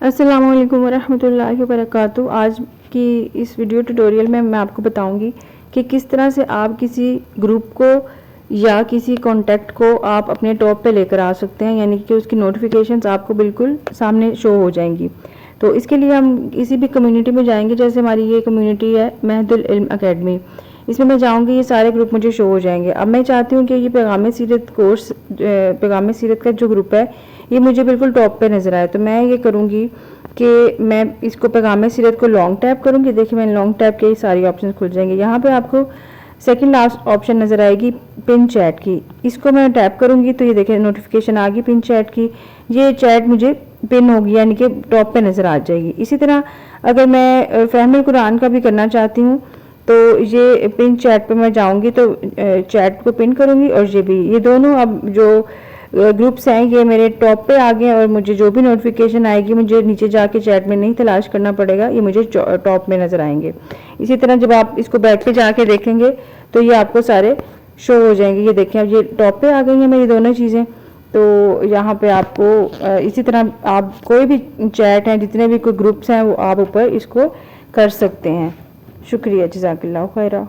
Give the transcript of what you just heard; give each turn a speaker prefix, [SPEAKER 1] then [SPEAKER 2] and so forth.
[SPEAKER 1] अस्सलामु अलैकुम वरहमतुल्लाहि वबरकातुहू। आज की इस वीडियो ट्यूटोरियल में मैं आपको बताऊंगी कि किस तरह से आप किसी ग्रुप को या किसी कॉन्टैक्ट को आप अपने टॉप पे लेकर आ सकते हैं, यानी कि उसकी नोटिफिकेशंस आपको बिल्कुल सामने शो हो जाएंगी। तो इसके लिए हम किसी भी कम्युनिटी में जाएंगे, जैसे हमारी ये कम्युनिटी है महदुल इल्म अकेडमी, इसमें मैं जाऊंगी, ये सारे ग्रुप मुझे शो हो जाएंगे। अब मैं चाहती हूँ कि ये पैगाम सीरत कोर्स, पैगाम सीरत का जो ग्रुप है ये मुझे बिल्कुल टॉप पे नज़र आए। तो मैं ये करूँगी कि मैं इसको पैगाम सीरत को लॉन्ग टैप करूँगी। देखिए मैंने लॉन्ग टैप के सारी ऑप्शन खुल जाएंगे। यहाँ पे आपको सेकंड लास्ट ऑप्शन नज़र आएगी पिन चैट की, इसको मैं टैप करूँगी तो ये देखिए नोटिफिकेशन आ गई पिन चैट की। ये चैट मुझे पिन होगी, यानी कि टॉप पे नज़र आ जाएगी। इसी तरह अगर मैं फहमुल कुरान का भी करना चाहती हूँ तो ये पिन चैट पे मैं जाऊँगी तो चैट को पिन करूँगी और ये दोनों अब जो ग्रुप्स हैं ये मेरे टॉप पे आ गए और मुझे जो भी नोटिफिकेशन आएगी मुझे नीचे जाके चैट में नहीं तलाश करना पड़ेगा, ये मुझे टॉप में नज़र आएंगे। इसी तरह जब आप इसको बैठ के जाके देखेंगे तो ये आपको सारे शो हो जाएंगे। ये देखें अब ये टॉप पे आ गई हैं मेरी दोनों चीज़ें। तो यहाँ पे आपको इसी तरह आप कोई भी चैट हैं, जितने भी कोई ग्रुप्स हैं वो आप ऊपर इसको कर सकते हैं। शुक्रिया, जज़ाकल्लाह खैरा।